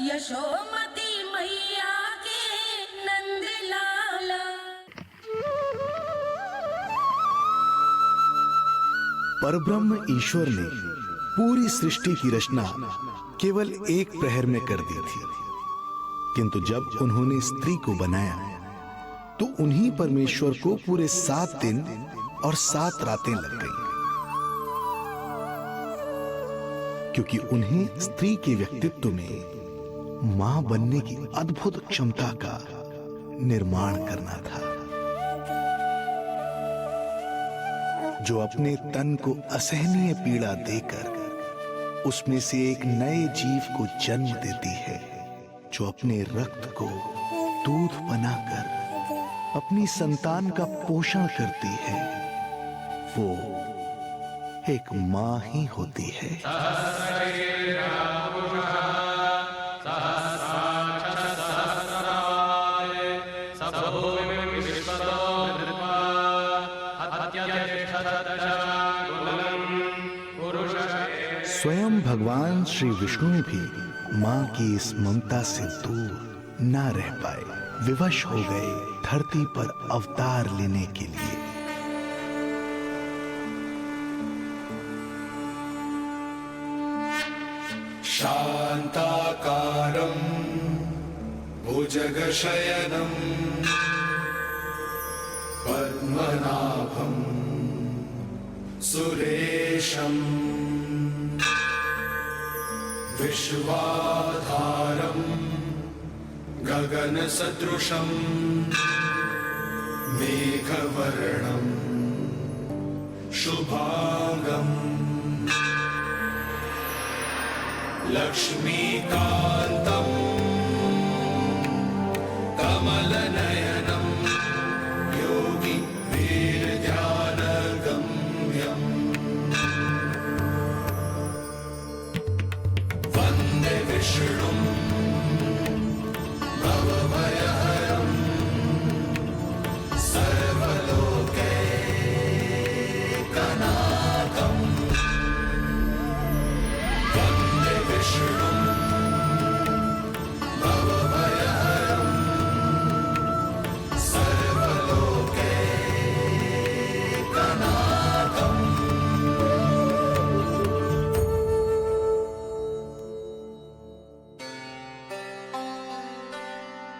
यशोमती मैया के नंद लाला। परब्रह्म ईश्वर ने पूरी सृष्टि की रचना केवल एक प्रहर में कर दी थी, किंतु जब उन्होंने स्त्री को बनाया तो उन्हीं परमेश्वर को पूरे 7 दिन और 7 रातें लग गईं, क्योंकि उन्हें स्त्री के व्यक्तित्व में मां बनने की अद्भुत क्षमता का निर्माण करना था, जो अपने तन को असहनीय पीड़ा देकर उसमें से एक नए जीव को जन्म देती है, जो अपने रक्त को दूध बनाकर अपनी संतान का पोषण करती है। वो एक मां ही होती है। स्वयं भगवान श्री विष्णु भी मां की इस ममता से दूर न रह पाए, विवश हो गए धरती पर अवतार लेने के लिए। शांताकारं भुजगशयनं पद्मनाभं सुरेशम् विश्वाधारं गगनसदृशं मेघवर्णं शुभांगं लक्ष्मीकान्तं कमलनयनं योगी वीरध्यानगम्यं वन्दे विष्णुं भवभयहरं सर्वलोकैकनाथं वन्दे विष्णुं भवभयहरं सर्वलोकैकनाथम्।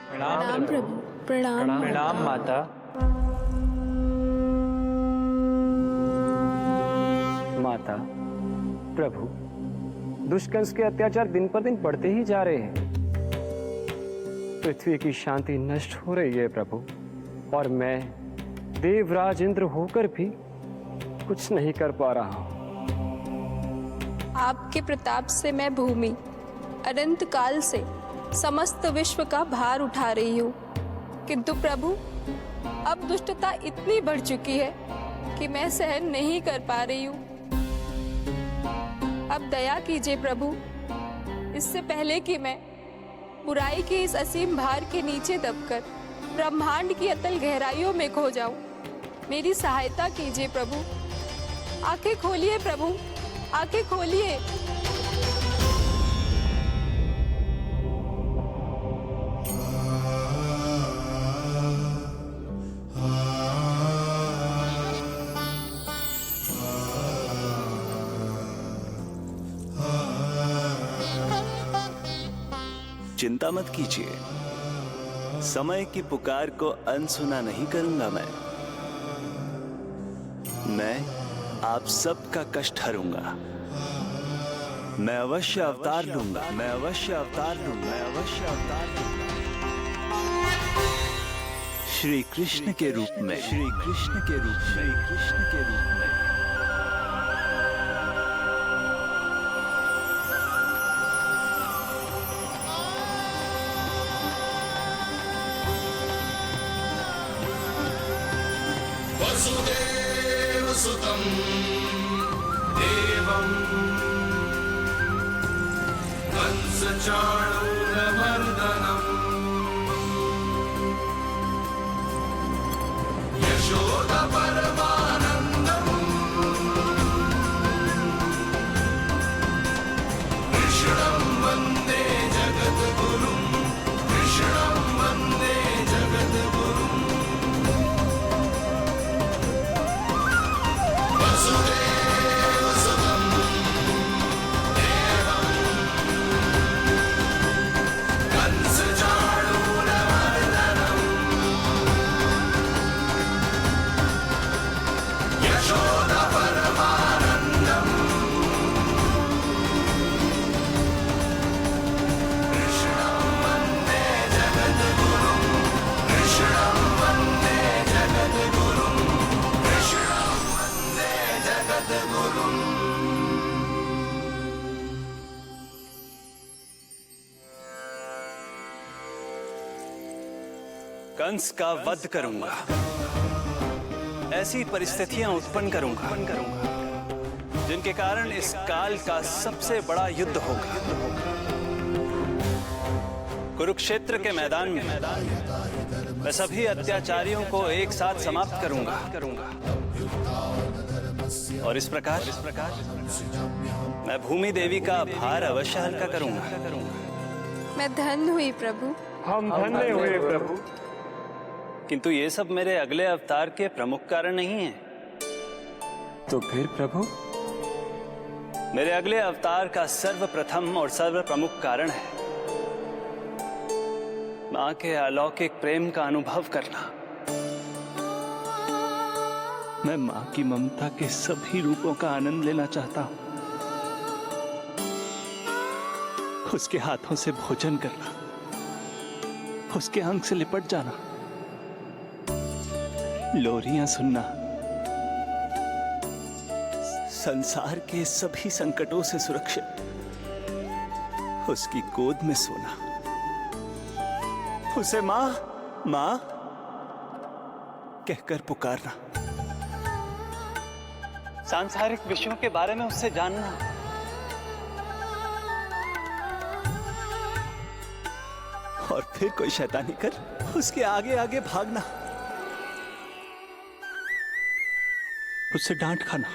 प्रणाम प्रभु। प्रणाम प्रणाम माता। माता, प्रभु, दुष्कंस के अत्याचार दिन पर दिन बढ़ते ही जा रहे हैं। पृथ्वी की शांति नष्ट हो रही है प्रभु, और मैं देवराज इंद्र होकर भी कुछ नहीं कर पा रहा हूं। आपके प्रताप से मैं भूमि अनंत काल से समस्त विश्व का भार उठा रही हूँ, किंतु प्रभु अब दुष्टता इतनी बढ़ चुकी है कि मैं सहन नहीं कर पा रही हूँ। अब दया कीजिए प्रभु, इससे पहले कि मैं बुराई के इस असीम भार के नीचे दबकर ब्रह्मांड की अतल गहराइयों में खो जाऊं। मेरी सहायता कीजिए प्रभु। आंखें खोलिए प्रभु, आंखें खोलिए। चिंता मत कीजिए, समय की पुकार को अनसुना नहीं करूंगा। मैं आप सबका कष्ट हरूंगा। मैं अवश्य अवतार लूंगा, मैं अवश्य अवतार लूंगा, मैं अवश्य अवतार लूंगा। श्री कृष्ण के रूप में, श्री कृष्ण के रूप में, श्री कृष्ण के रूप में। वसुदेव सुतं देवं कंसचाणूरमर्दनम् यशोदा परमानन्दम् कृष्णं वन्दे जगद्गुरुम्। कंस का वध करूंगा। ऐसी परिस्थितियां उत्पन्न करूंगा जिनके कारण इस काल का सबसे बड़ा युद्ध होगा। कुरुक्षेत्र के मैदान में मैं सभी अत्याचारियों को एक साथ समाप्त करूंगा और इस प्रकार मैं भूमि देवी का भार अवश्य हल्का करूंगा। मैं धन्य हुई प्रभु। हम धन्य हुए प्रभु। किंतु ये सब मेरे अगले अवतार के प्रमुख कारण नहीं है। तो फिर प्रभु? मेरे अगले अवतार का सर्वप्रथम और सर्व प्रमुख कारण है मां के अलौकिक प्रेम का अनुभव करना। मैं मां की ममता के सभी रूपों का आनंद लेना चाहता हूं। उसके हाथों से भोजन करना, उसके अंग से लिपट जाना, लोरियां सुनना, संसार के सभी संकटों से सुरक्षित उसकी गोद में सोना, उसे मां मां कहकर पुकारना, सांसारिक विषयों के बारे में उससे जानना, और फिर कोई शैतानी कर उसके आगे आगे भागना, उससे डांट खाना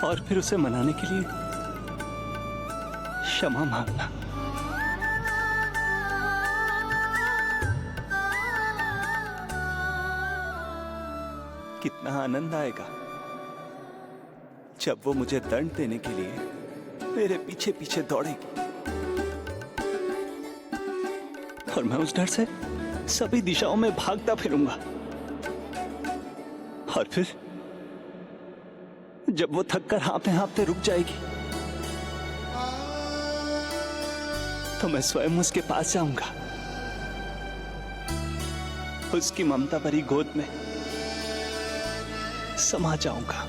और फिर उसे मनाने के लिए क्षमा मांगना। कितना आनंद आएगा जब वो मुझे दंड देने के लिए मेरे पीछे पीछे दौड़ेगी और मैं उस डर से सभी दिशाओं में भागता फिरूंगा। और फिर जब वो थककर हाँफते रुक जाएगी तो मैं स्वयं उसके पास जाऊंगा, उसकी ममता भरी गोद में समा जाऊंगा।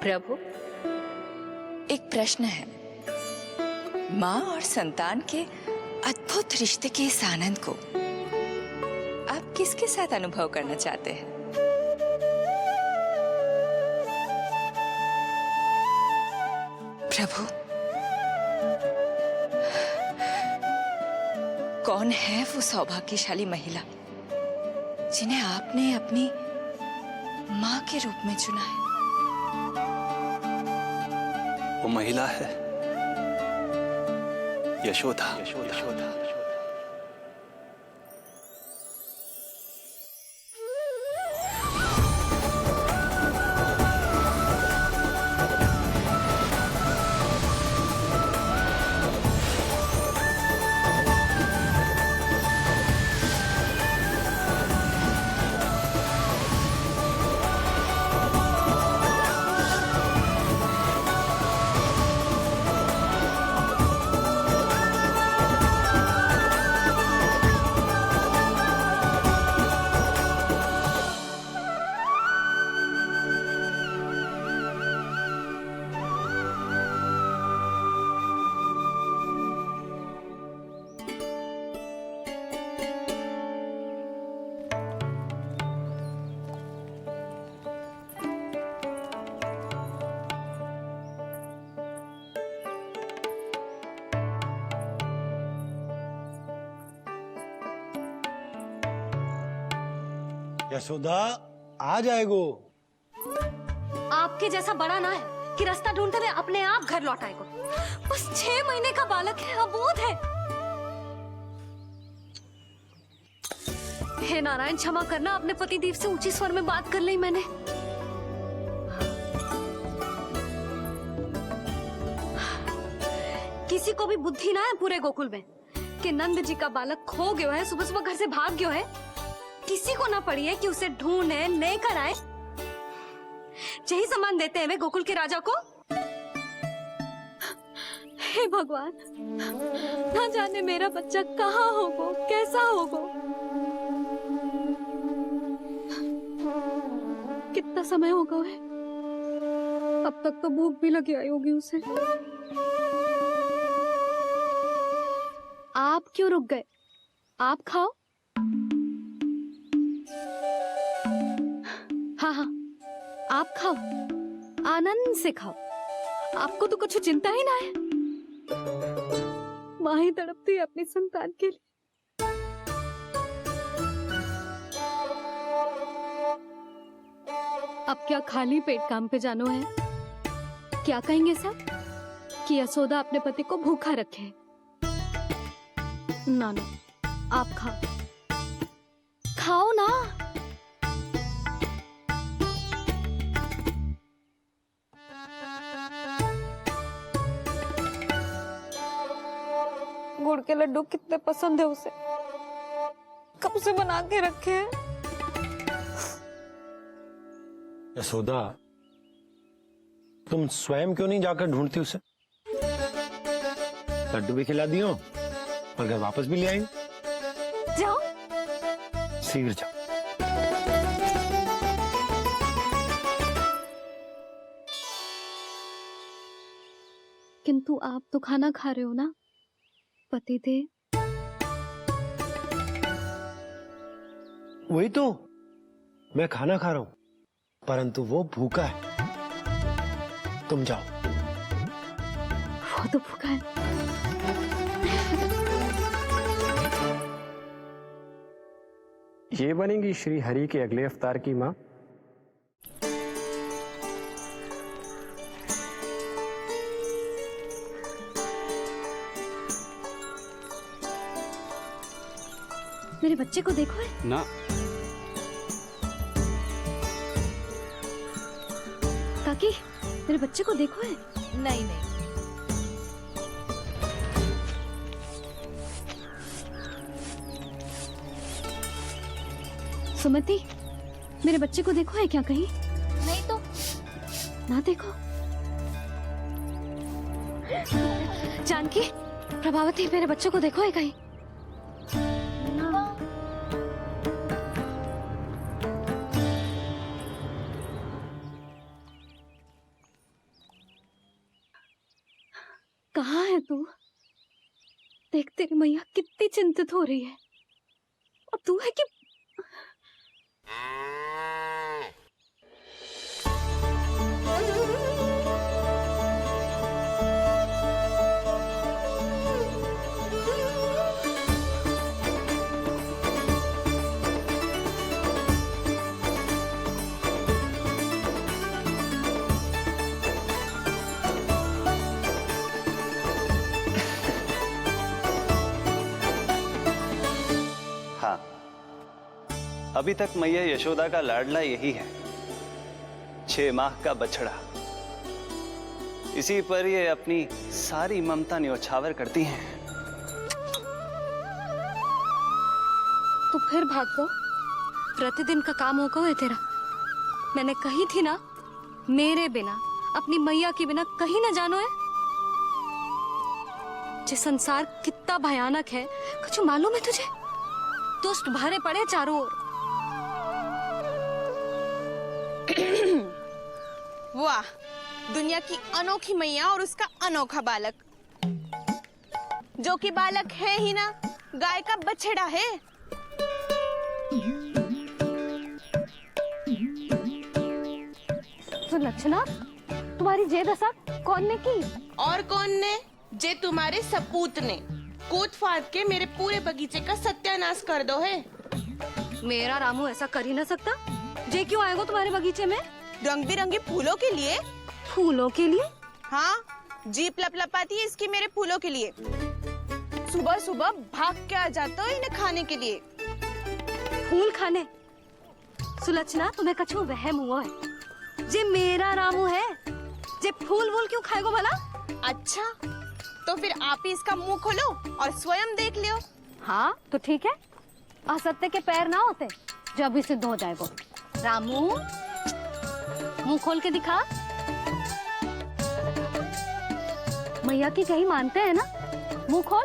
प्रभु, एक प्रश्न है। माँ और संतान के अद्भुत रिश्ते के इस आनंद को आप किसके साथ अनुभव करना चाहते हैं? प्रभु, कौन है वो सौभाग्यशाली महिला जिन्हें आपने अपनी माँ के रूप में चुना है? वो महिला है यशोदा। यशोदा आ जाएगो। आपके जैसा बड़ा ना है कि रास्ता ढूंढते हुए अपने आप घर लौट आएगो। बस 6 महीने का बालक है, अबोध है। हे नारायण, क्षमा करना, अपने पति देव से ऊंची स्वर में बात कर ली मैंने। किसी को भी बुद्धि ना है पूरे गोकुल में। कि नंद जी का बालक खो गयो है, सुबह सुबह घर से भाग गयो है। किसी को ना पड़ी है कि उसे ढूंढे लेकर आए। यही सम्मान देते हैं वे गोकुल के राजा को। हे भगवान, ना जाने मेरा बच्चा कहाँ होगो, कैसा होगो। कितना समय होगा है? अब तक तो भूख भी लगी आई होगी उसे। आप क्यों रुक गए? आप खाओ। हाँ हाँ, आप खाओ, आनंद से खाओ। आपको तो कुछ चिंता ही ना है। माँ ही तड़पती है अपनी संतान के लिए। अब क्या खाली पेट काम पे जानो है? क्या कहेंगे सब कि यशोदा अपने पति को भूखा रखे? ना ना, आप खाओ, खाओ ना। गुड़ के लड्डू कितने पसंद है उसे, कब से बना के रखे हैं। यशोदा, तुम स्वयं क्यों नहीं जाकर ढूंढती उसे? लड्डू भी खिला दियो और घर वापस भी ले आई। जाओ, शीघ्र जाओ। किंतु आप तो खाना खा रहे हो ना पतिदेव? वही तो, मैं खाना खा रहा हूं, परंतु वो भूखा है। तुम जाओ। वो तो भूखा है। ये बनेगी श्री हरि के अगले अवतार की माँ। मेरे बच्चे को देखो है ना। काकी, मेरे बच्चे को देखो है। नहीं नहीं, सुमति, मेरे बच्चे को देखो है क्या कहीं? नहीं तो। ना देखो। जानकी, प्रभावती, मेरे बच्चे को देखो है कहीं? कहाँ है तू? देख, तेरी मैया कितनी चिंतित हो रही है, और तू है कि हाँ, अभी तक मैया यशोदा का लाडला यही है, 6 माह का बछड़ा। इसी पर ये अपनी सारी ममता न्योछावर करती हैं। तू फिर भाग गो। प्रतिदिन का काम होगा है तेरा। मैंने कही थी ना, मेरे बिना, अपनी मैया के बिना कहीं ना जानो है। ये संसार कितना भयानक है, कुछ मालूम है तुझे? दुष्ट भरे पड़े चारों ओर। वाह, दुनिया की अनोखी मैया और उसका अनोखा बालक, जो कि बालक है ही ना, गाय का बछड़ा है। तो लक्षणा, तुम्हारी जे दशा कौन ने की? और कौन ने? जे तुम्हारे सपूत ने कूद फाड़ के मेरे पूरे बगीचे का सत्यानाश कर दो है। मेरा रामू ऐसा कर ही ना सकता। जे क्यों आएगा तुम्हारे बगीचे में? रंग बिरंगे फूलों के लिए। फूलों के लिए? हाँ, जीप लपलपाती है इसकी मेरे फूलों के लिए। सुबह सुबह भाग के आ जाता हो इन्हें खाने के लिए। फूल खाने? सुलक्षणा, तुम्हें कछु वहम हुआ है। जे मेरा रामू है, जे फूल वूल क्यों खाएगो भला? अच्छा, तो फिर आप ही इसका मुंह खोलो और स्वयं देख लियो। हाँ तो ठीक है, असत्य के पैर ना होते जो अभी सिद्ध हो जाए वो। रामू मुंह खोल के दिखा। मैया की कहीं मानते हैं ना, मुंह खोल।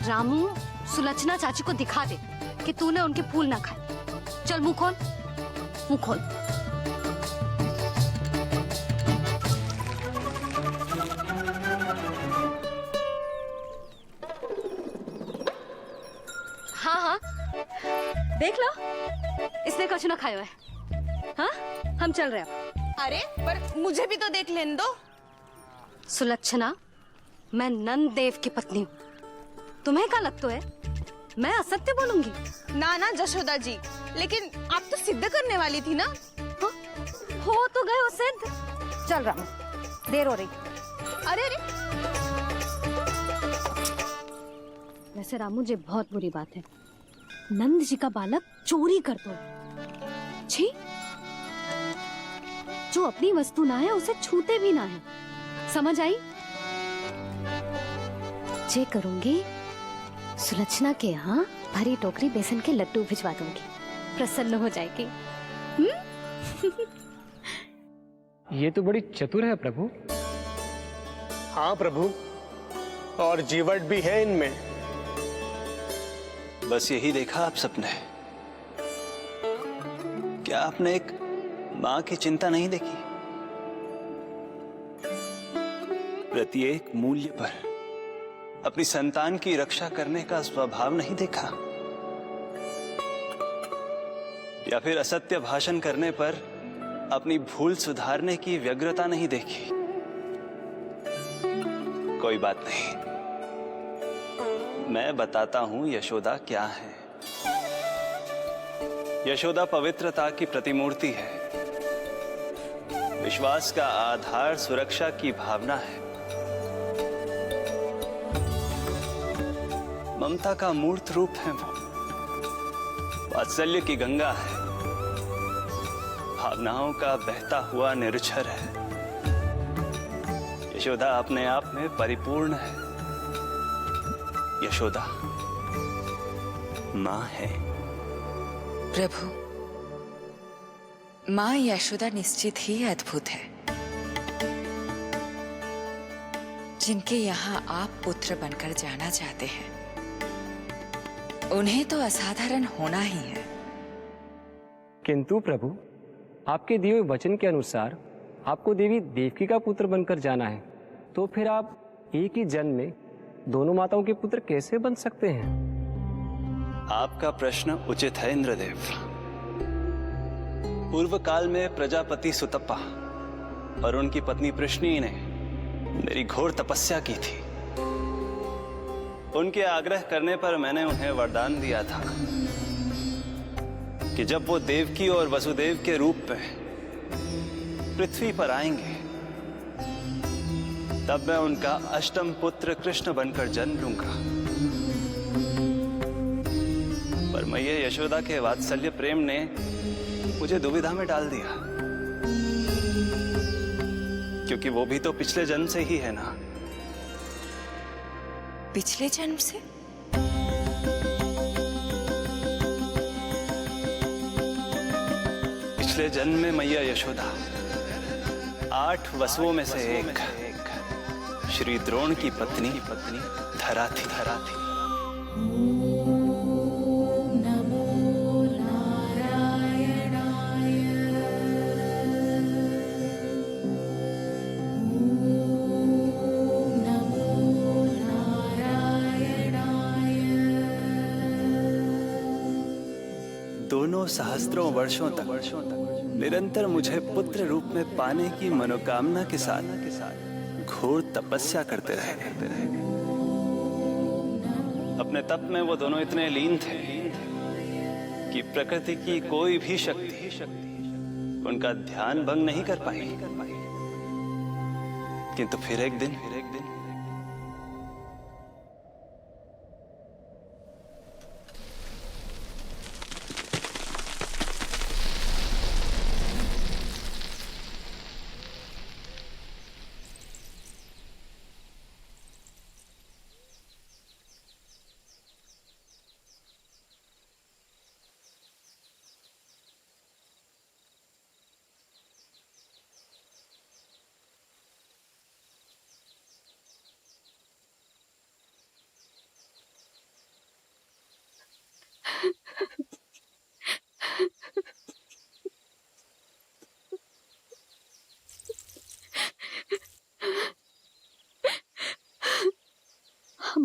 रामू सुलक्षणा चाची को दिखा दे कि तूने उनके फूल ना खाए। चल मुंह खोल, मुंह खोल। हाँ हाँ देख लो, इसने कुछ ना खाया है। हाँ हम चल रहे हैं। अरे पर मुझे भी तो देख लेने दो। सुलक्षणा, मैं नंद देव की पत्नी हूँ, तुम्हें क्या लगता है मैं असत्य बोलूंगी? ना ना जशोदा जी, लेकिन आप तो सिद्ध करने वाली थी ना। हाँ? हो तो गए हो सिद्ध। चल रामू, देर हो रही। अरे अरे वैसे रामू जी बहुत बुरी बात है, नंद जी का बालक चोरी कर दो। छी, जो अपनी वस्तु ना है उसे छूते भी ना है, समझ आई? जे करूंगी सुलक्षणा के यहाँ भरी टोकरी बेसन के लड्डू भिजवा दूंगी, प्रसन्न हो जाएगी। ये तो बड़ी चतुर है प्रभु। हाँ प्रभु, और जीवट भी है इनमें। बस यही देखा आप सबने? क्या आपने एक मां की चिंता नहीं देखी? प्रत्येक मूल्य पर अपनी संतान की रक्षा करने का स्वभाव नहीं देखा? या फिर असत्य भाषण करने पर अपनी भूल सुधारने की व्यग्रता नहीं देखी? कोई बात नहीं, मैं बताता हूं यशोदा क्या है। यशोदा पवित्रता की प्रतिमूर्ति है, विश्वास का आधार सुरक्षा की भावना है, ममता का मूर्त रूप है वो, वात्सल्य की गंगा है, भावनाओं का बहता हुआ निर्झर है। यशोदा अपने आप में परिपूर्ण है। यशोदा मां है। प्रभु, मां यशोदा निश्चित ही अद्भुत है, जिनके यहाँ आप पुत्र बनकर जाना चाहते हैं, उन्हें तो असाधारण होना ही है। किंतु प्रभु, आपके दिए हुए वचन के अनुसार आपको देवी देवकी का पुत्र बनकर जाना है, तो फिर आप एक ही जन्म में दोनों माताओं के पुत्र कैसे बन सकते हैं? आपका प्रश्न उचित है इंद्रदेव। पूर्व काल में प्रजापति सुतप्पा और उनकी पत्नी प्रश्नी ने मेरी घोर तपस्या की थी। उनके आग्रह करने पर मैंने उन्हें वरदान दिया था कि जब वो देवकी और वसुदेव के रूप में पृथ्वी पर आएंगे, तब मैं उनका अष्टम पुत्र कृष्ण बनकर जन्म लूंगा। पर मैया यशोदा के वात्सल्य प्रेम ने मुझे दुविधा में डाल दिया, क्योंकि वो भी तो पिछले जन्म से ही है ना। पिछले जन्म से? पिछले जन्म में मैया यशोदा 8 वसुओं में से एक श्री द्रोण की पत्नी धरा थी। दोनों सहस्त्रों वर्षों तक निरंतर मुझे पुत्र रूप में पाने की मनोकामना के साथ घोर तपस्या करते रहे। अपने तप में वो दोनों इतने लीन थे कि प्रकृति की कोई भी शक्ति उनका ध्यान भंग नहीं कर पाई। किंतु फिर एक दिन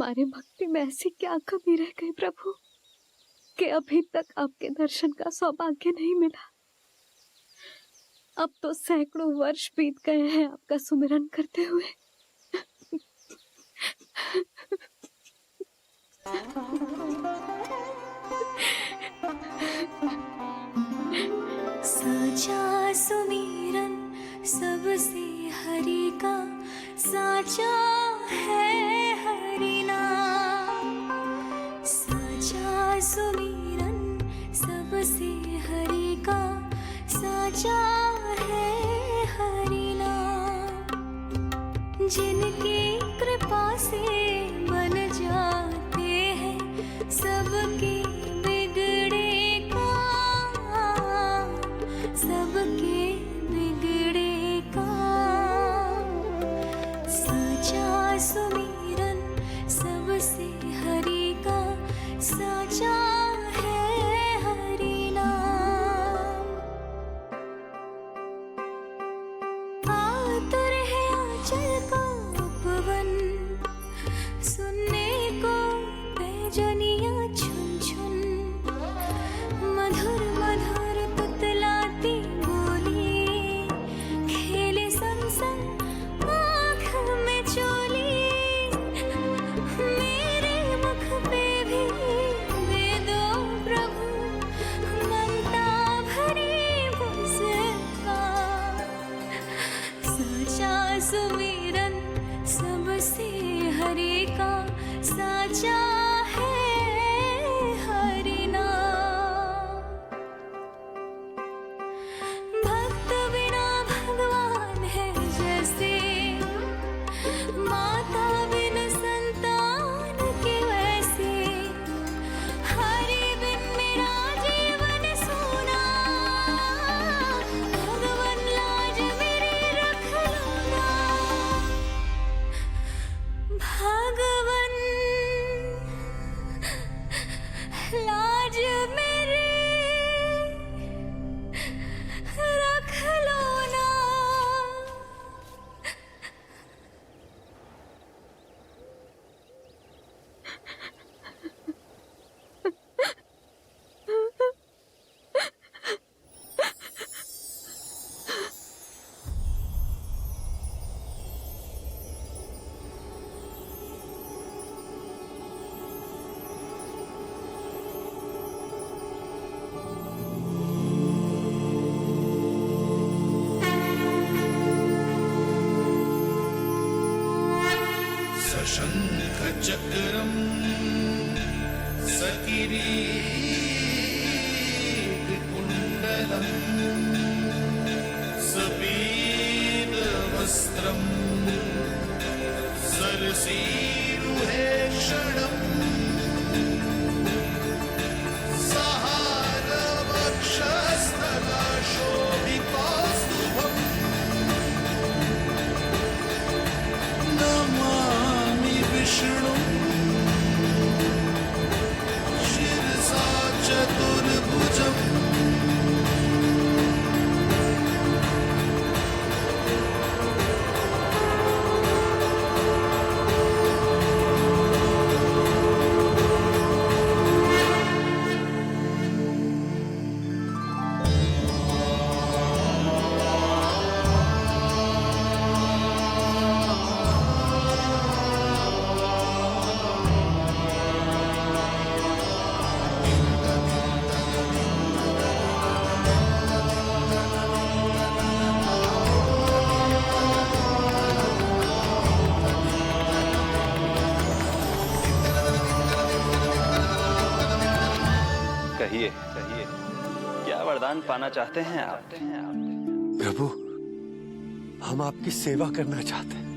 हमारे भक्ति में ऐसी क्या कमी रह गई प्रभु कि अभी तक आपके दर्शन का सौभाग्य नहीं मिला। अब तो सैकड़ों वर्ष बीत गए हैं आपका सुमिरन करते हुए। साचा सुमिरन सबसे हरि का, साचा है हरि नाम। साचा सुमिरन सबसे हरि का, साचा है हरि नाम। जिनकी कृपा से बन जाते हैं सबके बिगड़े काम, सबके बिगड़े काम। साचा सुमिरन सबसे हरि का, साचा है हरि नाम। आतुर है आंचल का उपवन, सुनने को पैजनियां छुन छुन। मधुर मधुर तुतलाती बोली, खेले संग संग आँख में चोली। मेरे मुख पे भी दे दो प्रभु ममता भरी मुस्कान। साचा सुमिरन सबसे हरि का, साचा है हरि नाम। भक्त बिना भगवान है जैसे, माता बिन संतान के वैसे। हरि बिन मेरा जीवन सूना, भगवान लाज मेरी रख लो ना। भगवान लाज मेरी रख लो ना। सशंख चक्रम सकिरीट कुंडलम सपीत वस्त्रम सरसीरुहे क्षणम सहार वक्षस्थला शोभितौस्तुभम् नमामि विष्णु शिरसा चतुर्भुजम्। कहिए कहिए, क्या वरदान पाना चाहते हैं आप? प्रभु, हम आपकी सेवा करना चाहते हैं,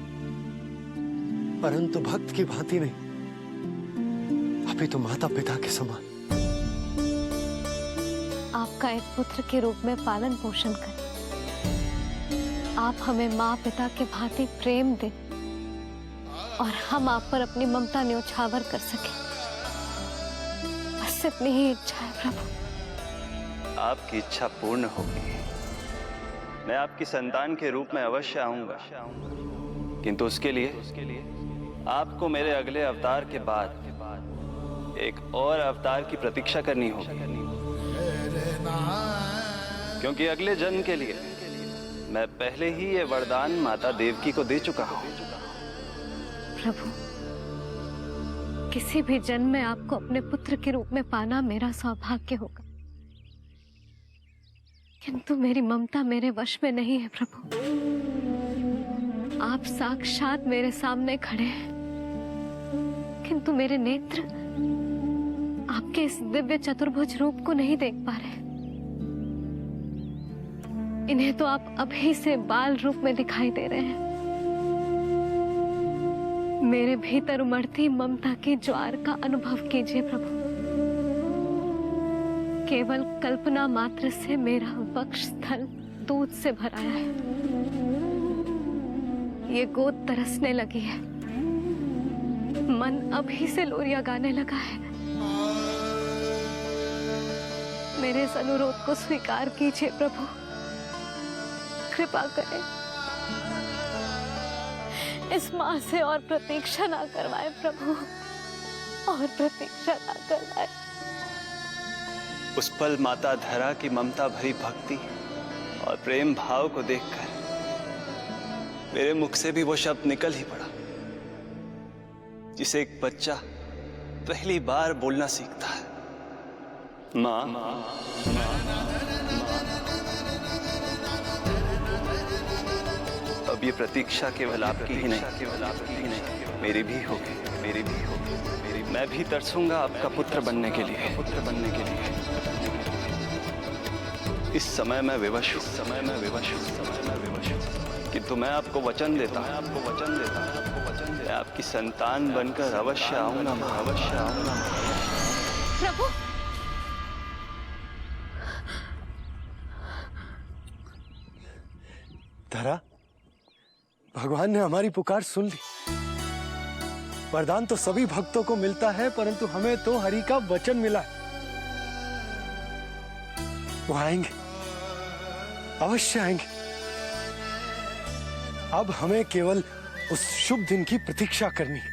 परंतु भक्त की भांति नहीं, अभी तो माता पिता के समान। आपका एक पुत्र के रूप में पालन पोषण करें। आप हमें माँ पिता के भांति प्रेम दें और हम आप पर अपनी ममता न्योछावर कर सकें। बस इतनी ही इच्छा है प्रभु। आपकी इच्छा पूर्ण होगी। मैं आपकी संतान के रूप में अवश्य आऊंगा, किंतु उसके लिए आपको मेरे अगले अवतार के बाद एक और अवतार की प्रतीक्षा करनी होगी, क्योंकि अगले जन्म के लिए मैं पहले ही ये वरदान माता देवकी को दे चुका हूं। प्रभु, किसी भी जन्म में आपको अपने पुत्र के रूप में पाना मेरा सौभाग्य होगा, किंतु मेरी ममता मेरे वश में नहीं है। प्रभु, आप साक्षात मेरे सामने खड़े हैं, किंतु मेरे नेत्र आपके इस दिव्य चतुर्भुज रूप को नहीं देख पा रहे। इन्हें तो आप अभी से बाल रूप में दिखाई दे रहे हैं। मेरे भीतर उमड़ती ममता की ज्वार का अनुभव कीजिए प्रभु। केवल कल्पना मात्र से मेरा वक्षस्थल दूध से भराया है। ये गोद तरसने लगी है, मन अभी से लोरिया गाने लगा है। मेरे इस अनुरोध को स्वीकार कीजिए प्रभु, कृपा करें। इस मां से और प्रतीक्षा ना करवाए प्रभु, और प्रतीक्षा ना करवाए। उस पल माता धरा की ममता भरी भक्ति और प्रेम भाव को देखकर मेरे मुख से भी वो शब्द निकल ही पड़ा जिसे एक बच्चा पहली बार बोलना सीखता है, माँ। अब ये प्रतीक्षा केवल आपकी ही नहीं, मेरी भी होगी। मैं भी तरसूंगा आपका पुत्र बनने के लिए। इस समय मैं विवश हूँ, किंतु मैं आपको वचन देता हूँ, मैं आपकी संतान बनकर अवश्य आऊंगा, प्रभु, धरा, भगवान ने हमारी पुकार सुन ली। वरदान तो सभी भक्तों को मिलता है, परंतु हमें तो हरि का वचन मिला है। वो आएंगे, अवश्य आएंगे। अब हमें केवल उस शुभ दिन की प्रतीक्षा करनी है।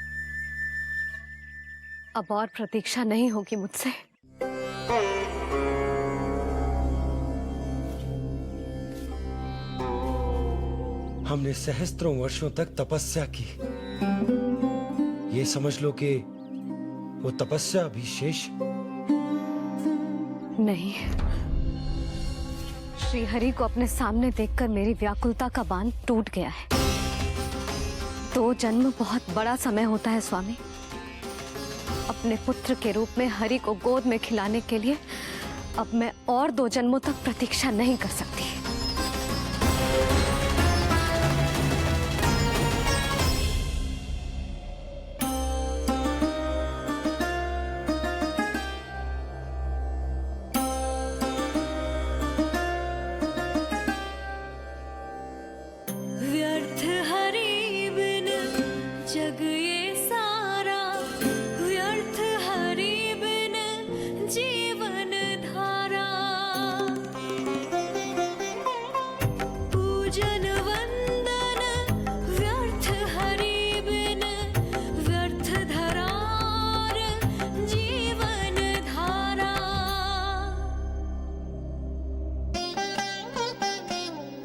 अब और प्रतीक्षा नहीं होगी मुझसे। हमने सहस्त्रों वर्षों तक तपस्या की। ये समझ लो कि वो तपस्या अभी शेष नहीं। श्री हरि को अपने सामने देखकर मेरी व्याकुलता का बांध टूट गया है। 2 जन्म बहुत बड़ा समय होता है स्वामी। अपने पुत्र के रूप में हरि को गोद में खिलाने के लिए अब मैं और 2 जन्मों तक प्रतीक्षा नहीं कर सकती। व्यर्थ हरि बिन जग ये सारा, व्यर्थ हरि बिन जीवन धारा। पूजन वंदन व्यर्थ हरि बिन, व्यर्थ धरार जीवन धारा।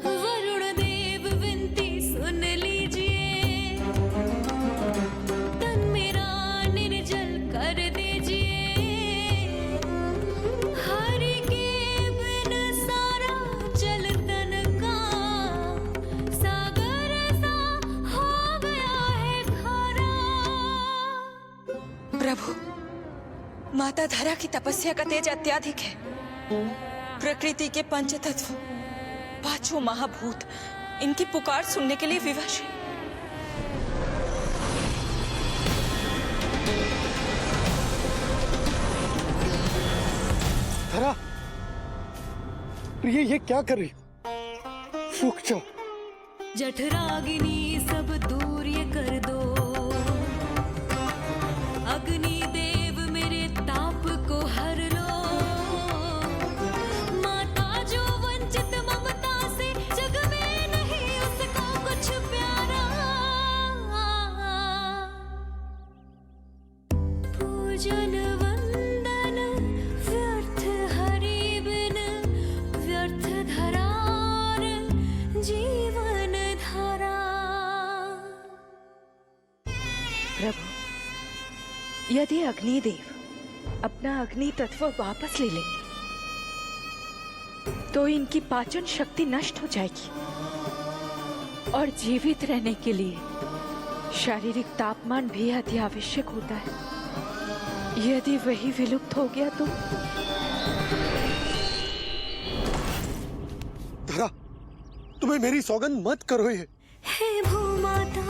वरुण देव विनती सुन लीजिए, तन मेरा निर्जल कर दीजिए। हरि के बिन सारा जल तन का सागर सा हो गया है खारा। प्रभु, माता धरा की तपस्या का तेज अत्याधिक है। प्रकृति के पंचतत्व, 5 महाभूत इनकी पुकार सुनने के लिए विवश है। धरा, प्रिय, ये क्या कर रही? रुक जाओ। जठराग्नि सब दूर ये कर दो, अग्नि देव मेरे ताप को हर लो। माता जो वंचित ममता से, जग में नहीं उसको कुछ प्यारा। प्रभु, यदि अग्निदेव अपना अग्नि तत्व वापस ले लेंगे तो इनकी पाचन शक्ति नष्ट हो जाएगी और जीवित रहने के लिए शारीरिक तापमान भी अति आवश्यक होता है। यदि वही विलुप्त हो गया तो धरा, तुम्हें मेरी सौगंध मत करो ये। हे भूमाता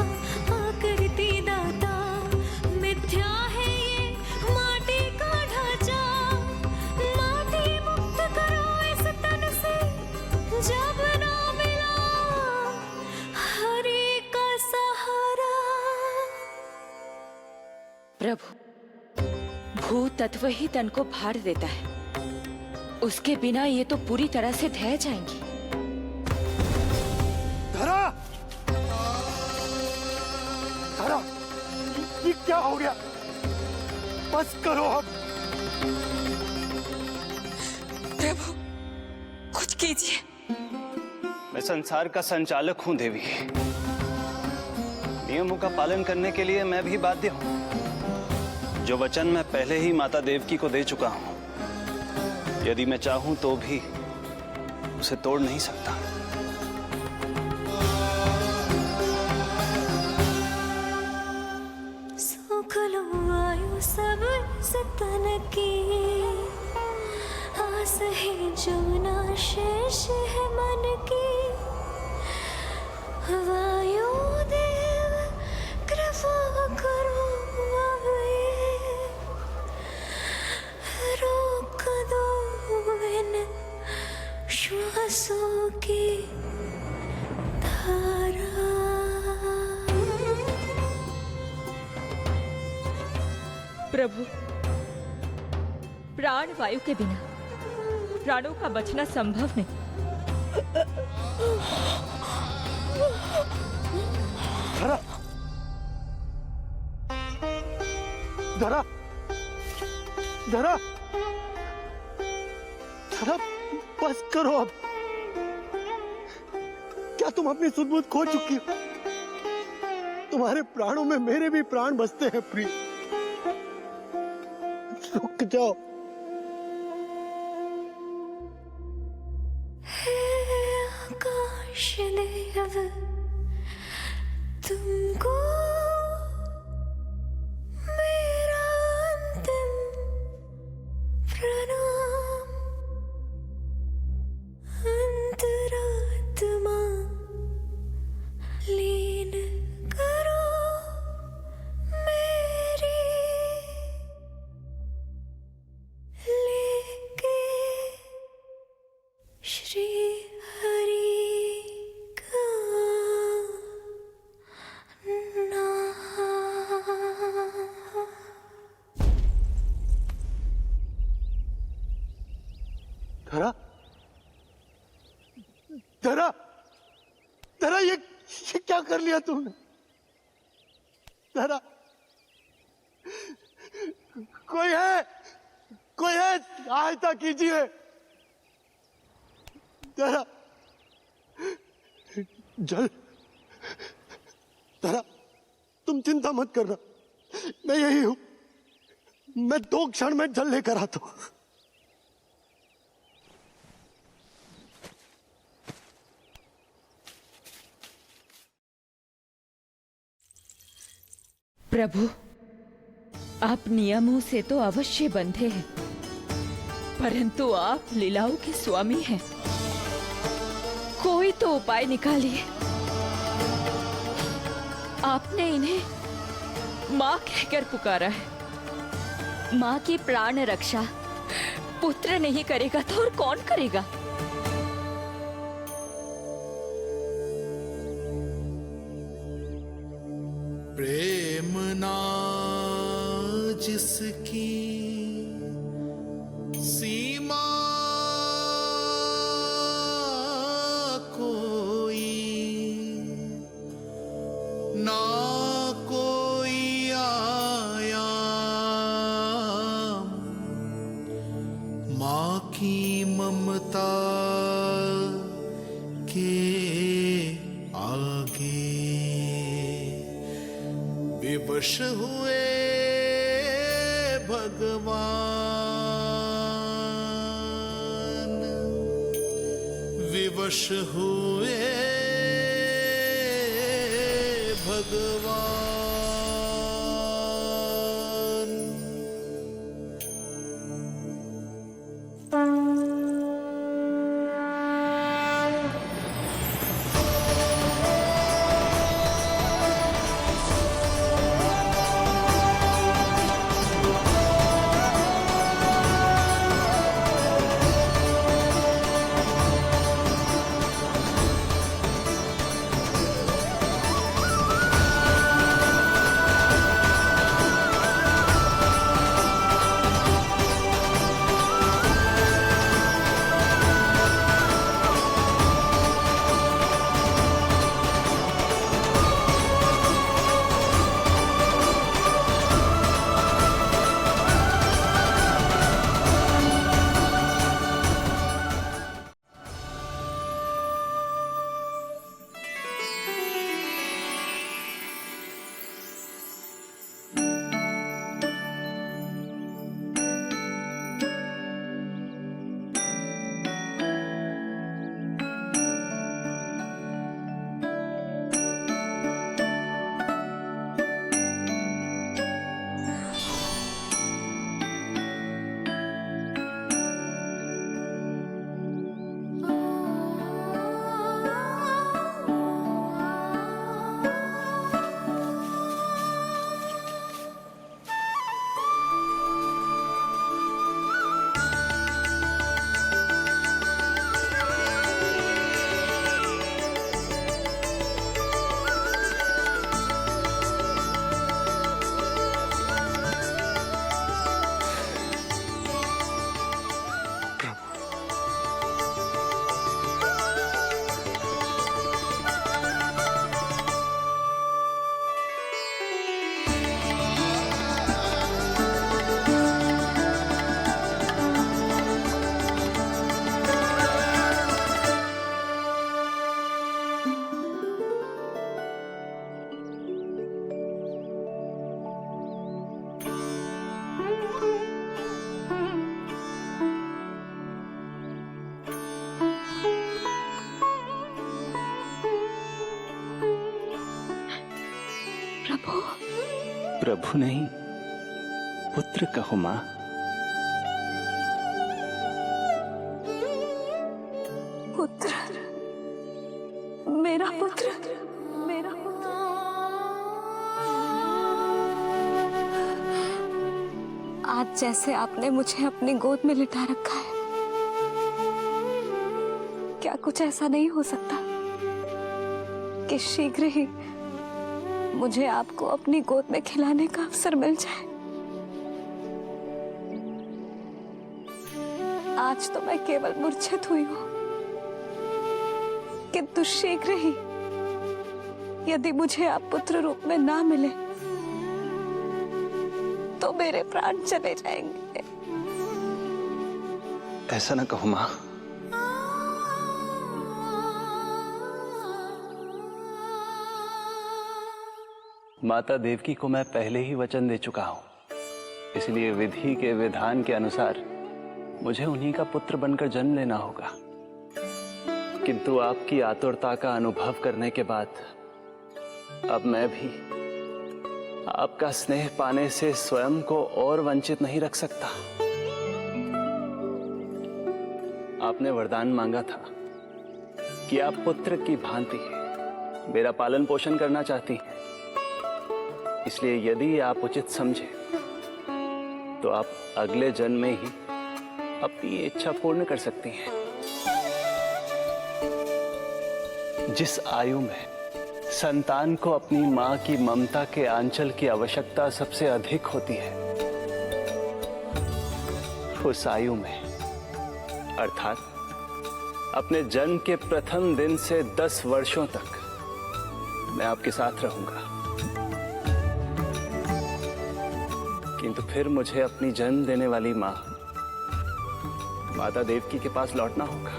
आकृति दाता, मिथ्या है ये माटी का ढांचा, माटी मुक्त करो इस तन से, जब ना मिला हरि का सहारा। प्रभु, भू तत्व ही तन को भार देता है, उसके बिना ये तो पूरी तरह से ढह जाएंगी। धरा, धरा, ये क्या हो गया? बस करो अब। प्रभु, कुछ कीजिए। मैं संसार का संचालक हूं देवी। नियमों का पालन करने के लिए मैं भी बाध्य हूं। जो वचन मैं पहले ही माता देवकी को दे चुका हूं, यदि मैं चाहूं तो भी उसे तोड़ नहीं सकता। सुख लो आयु सब तन की, आस है जो ना शेष है मन की। वायु देव कृपा करो अब ये, रोक दो इन श्वासों की धारा। प्रभु, प्राण वायु के बिना प्राणों का बचना संभव नहीं। धरा, धरा, धरा, धरा, बस करो अब। क्या तुम अपनी सुध-बुध खो चुकी हो? तुम्हारे प्राणों में मेरे भी प्राण बसते हैं प्रिय। रुक जाओ। हे आकाश देव, तुमको मेरा अंतिम प्रणाम। अंतरात्मा लीन करो मेरी, लेके श्री हरि का नाम। धरा, धरा, धरा, ये क्या कर लिया तुमने? धरा, कोई है, कोई है, सहायता कीजिए। धरा, जल, धरा, तुम चिंता मत करना, मैं यही हूं। मैं 2 क्षण में जल लेकर आता हूं। प्रभु, आप नियमों से तो अवश्य बंधे हैं, परंतु आप लीलाओं के स्वामी हैं। कोई तो उपाय निकालिए। आपने इन्हें माँ कहकर पुकारा है। माँ की प्राण रक्षा पुत्र नहीं करेगा तो और कौन करेगा? प्रेम ना जिसकी सीमा कोई, ना कोई आयाम, माँ की ममता के आगे विवश हुए भगवान, विवश हुए भगवान। प्रभु, प्रभु नहीं, पुत्र कहो मां। पुत्र, मेरा पुत्र, मेरा पुत्र। आज जैसे आपने मुझे अपनी गोद में लिटा रखा है, क्या कुछ ऐसा नहीं हो सकता कि शीघ्र ही मुझे आपको अपनी गोद में खिलाने का अवसर मिल जाए? आज तो मैं केवल मूर्छित हुई हूं, किंतु शीघ्र ही यदि मुझे आप पुत्र रूप में ना मिले तो मेरे प्राण चले जाएंगे। ऐसा ना कहो मां। माता देवकी को मैं पहले ही वचन दे चुका हूं, इसलिए विधि के विधान के अनुसार मुझे उन्हीं का पुत्र बनकर जन्म लेना होगा। किंतु आपकी आतुरता का अनुभव करने के बाद अब मैं भी आपका स्नेह पाने से स्वयं को और वंचित नहीं रख सकता। आपने वरदान मांगा था कि आप पुत्र की भांति मेरा पालन पोषण करना चाहती हैं, इसलिए यदि आप उचित समझे तो आप अगले जन्म में ही अपनी इच्छा पूर्ण कर सकती हैं। जिस आयु में संतान को अपनी मां की ममता के आंचल की आवश्यकता सबसे अधिक होती है, उस आयु में अर्थात अपने जन्म के प्रथम दिन से 10 वर्षों तक मैं आपके साथ रहूंगा। किंतु फिर मुझे अपनी जन्म देने वाली मां माता देवकी के पास लौटना होगा।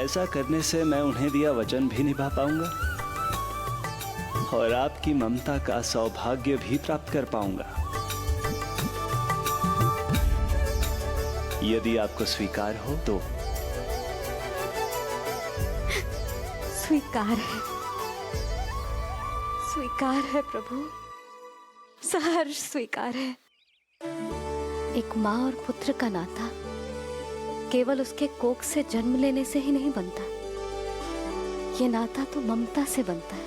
ऐसा करने से मैं उन्हें दिया वचन भी निभा पाऊंगा और आपकी ममता का सौभाग्य भी प्राप्त कर पाऊंगा। यदि आपको स्वीकार हो तो। स्वीकार है प्रभु, सहर्ष स्वीकार है। एक माँ और पुत्र का नाता केवल उसके कोख से जन्म लेने से ही नहीं बनता, ये नाता तो ममता से बनता है।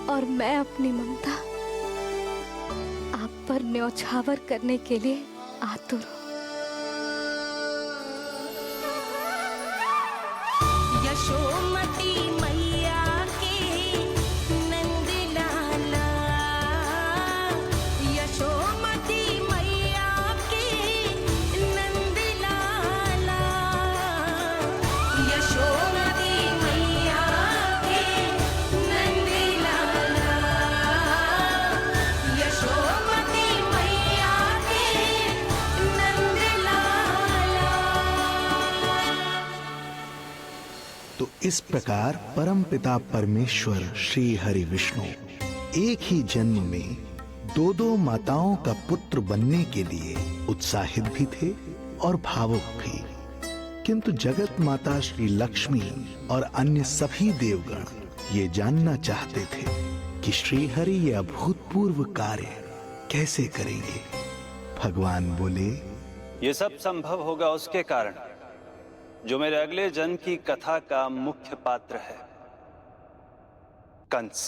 और मैं अपनी ममता आप पर न्यौछावर करने के लिए आतुर हूं। यशोमती मैया के नंद लाला, यशोमती मैया के नंद लाला, यशोमती मैया के नंद लाला, यशोमती मैया के नंद लाला। तो इस प्रकार परमपिता परमेश्वर श्री हरि विष्णु एक ही जन्म में दो दो माताओं का पुत्र बनने के लिए उत्साहित भी थे और भावुक भी। किंतु जगत माता श्री लक्ष्मी और अन्य सभी देवगण ये जानना चाहते थे कि श्री हरि ये अभूतपूर्व कार्य कैसे करेंगे। भगवान बोले, ये सब संभव होगा उसके कारण जो मेरे अगले जन्म की कथा का मुख्य पात्र है, कंस।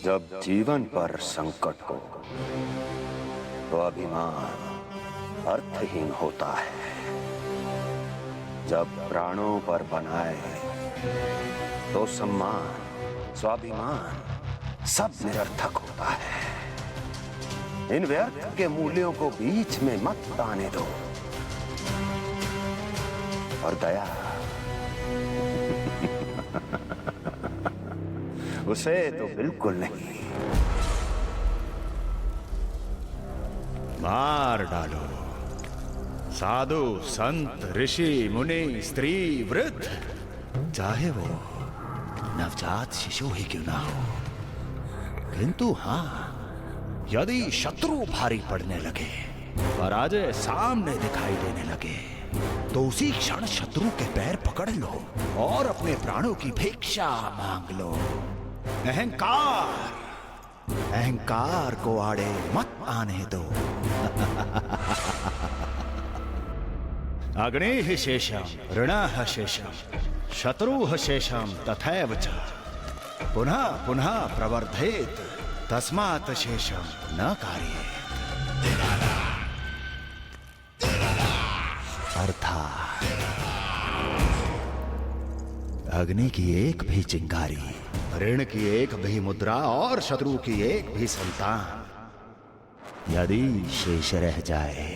जब जीवन पर संकट हो तो अभिमान अर्थहीन होता है। जब प्राणों पर बनाए तो सम्मान स्वाभिमान सब निरर्थक होता है। इन व्यर्थ के मूल्यों को बीच में मत आने दो। और दया उसे तो बिल्कुल नहीं। मार डालो साधु संत ऋषि मुनि स्त्री वृद्ध, चाहे वो नवजात शिशु ही क्यों ना हो। किंतु हाँ, यदि शत्रु भारी पड़ने लगे, पराजय सामने दिखाई देने लगे, तो उसी क्षण शत्रु के पैर पकड़ लो और अपने प्राणों की भिक्षा मांग लो। अहंकार को आड़े मत आने दो। अग्निः शेषम ऋणः शेषम शत्रुः शेषम तथैव च पुनः पुनः प्रवर्धेत तस्मात् शेषम न कार्येत। अर्थात अग्नि की एक भी चिंगारी, ऋण की एक भी मुद्रा और शत्रु की एक भी संतान यदि शेष रह जाए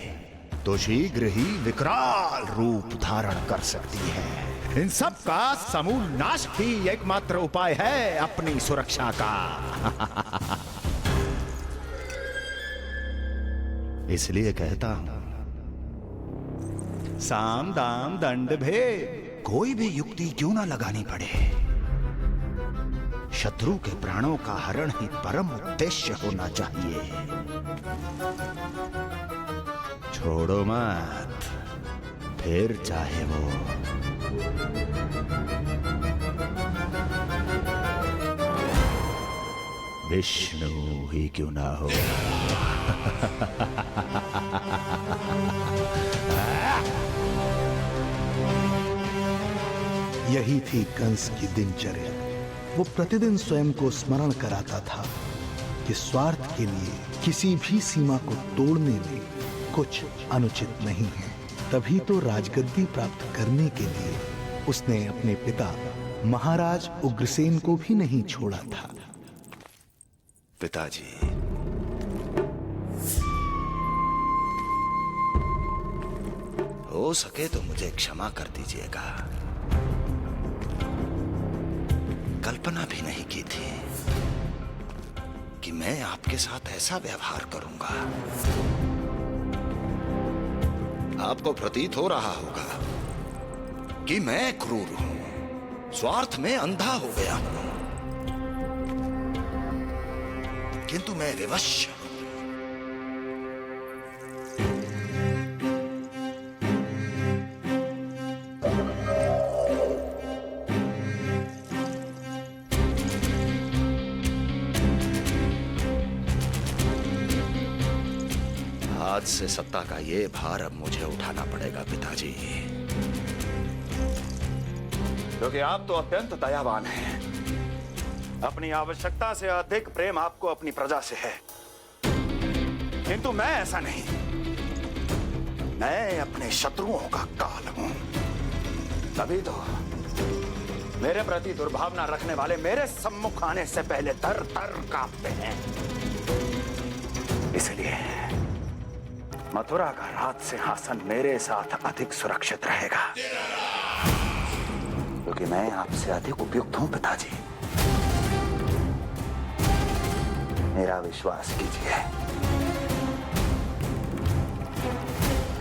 तो शीघ्र ही विकराल रूप धारण कर सकती है। इन सब का समूल नाश ही एकमात्र उपाय है अपनी सुरक्षा का। इसलिए कहता हूं, साम दाम दंड भेद कोई भी युक्ति क्यों ना लगानी पड़े, शत्रु के प्राणों का हरण ही परम उद्देश्य होना चाहिए। छोड़ो मत, फिर चाहे वो विष्णु ही क्यों ना हो। यही थी कंस की दिनचर्या। वो प्रतिदिन स्वयं को स्मरण कराता था कि स्वार्थ के लिए किसी भी सीमा को तोड़ने में कुछ अनुचित नहीं है। तभी तो राजगद्दी प्राप्त करने के लिए उसने अपने पिता महाराज उग्रसेन को भी नहीं छोड़ा था। पिताजी, हो सके तो मुझे क्षमा कर दीजिएगा। कल्पना भी नहीं की थी कि मैं आपके साथ ऐसा व्यवहार करूंगा। आपको प्रतीत हो रहा होगा कि मैं क्रूर हूं, स्वार्थ में अंधा हो गया हूं, किंतु मैं विवश हूं। आज से सत्ता का ये भार अब मुझे उठाना पड़ेगा पिताजी, क्योंकि आप तो अत्यंत दयावान हैं। अपनी आवश्यकता से अधिक प्रेम आपको अपनी प्रजा से है, किंतु मैं ऐसा नहीं। मैं अपने शत्रुओं का काल हूं, तभी तो मेरे प्रति दुर्भावना रखने वाले मेरे सम्मुख आने से पहले थर थर कांपते हैं। इसलिए मथुरा का राज सिंहासन मेरे साथ अधिक सुरक्षित रहेगा, क्योंकि मैं आपसे अधिक उपयुक्त हूं पिताजी। मेरा विश्वास कीजिए।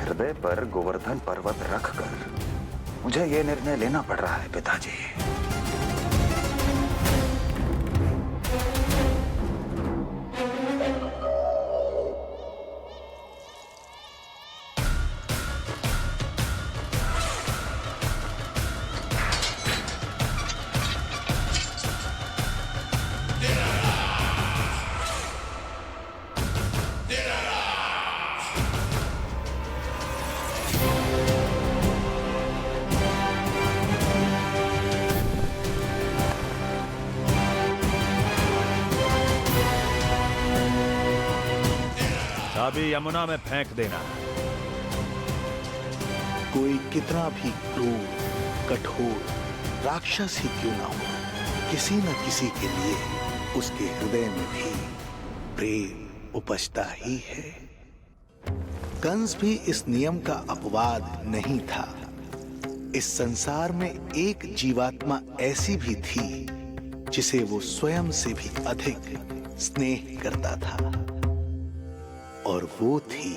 हृदय पर गोवर्धन पर्वत रखकर मुझे यह निर्णय लेना पड़ रहा है पिताजी। चाबी यमुना में फेंक देना। कोई कितना भी क्रूर, कठोर राक्षस ही क्यों ना हो, किसी न किसी के लिए उसके हृदय में भी प्रेम उपजता ही है। कंस भी इस नियम का अपवाद नहीं था। इस संसार में एक जीवात्मा ऐसी भी थी जिसे वो स्वयं से भी अधिक स्नेह करता था, और वो थी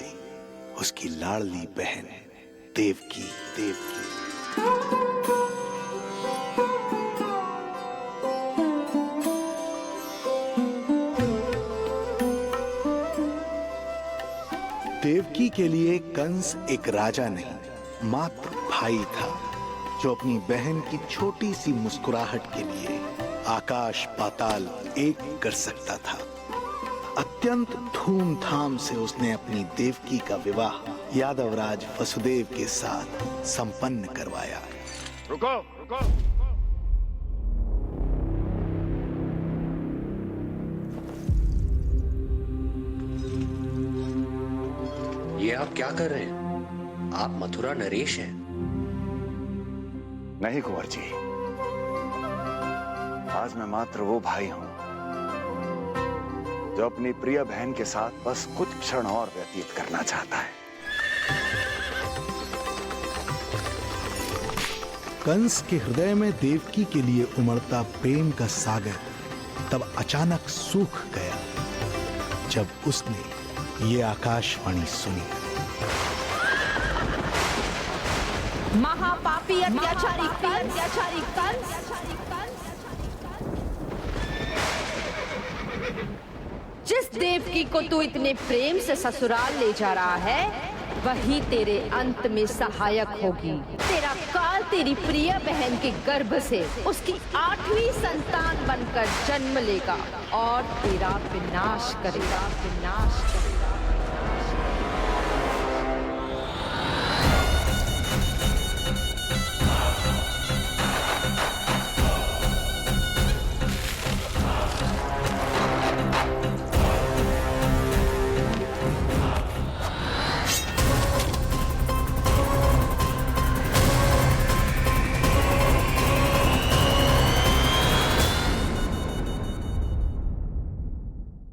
उसकी लाडली बहन देवकी। देवकी के लिए कंस एक राजा नहीं, मात्र भाई था, जो अपनी बहन की छोटी सी मुस्कुराहट के लिए आकाश पाताल एक कर सकता था। अत्यंत धूमधाम से उसने अपनी देवकी का विवाह यादवराज वसुदेव के साथ संपन्न करवाया। रुको, रुको। ये आप क्या कर रहे हैं? आप मथुरा नरेश हैं। नहीं कुंवर जी, आज मैं मात्र वो भाई हूं जो अपनी प्रिय बहन के साथ बस कुछ क्षण और व्यतीत करना चाहता है। कंस के हृदय में देवकी के लिए उमड़ता प्रेम का सागर तब अचानक सूख गया जब उसने ये आकाशवाणी सुनी। महापापी अत्याचारी कंस, जिस देवकी को तू इतने प्रेम से ससुराल ले जा रहा है, वही तेरे अंत में सहायक होगी। तेरा काल तेरी प्रिय बहन के गर्भ से उसकी 8वीं संतान बनकर जन्म लेगा और तेरा विनाश करेगा।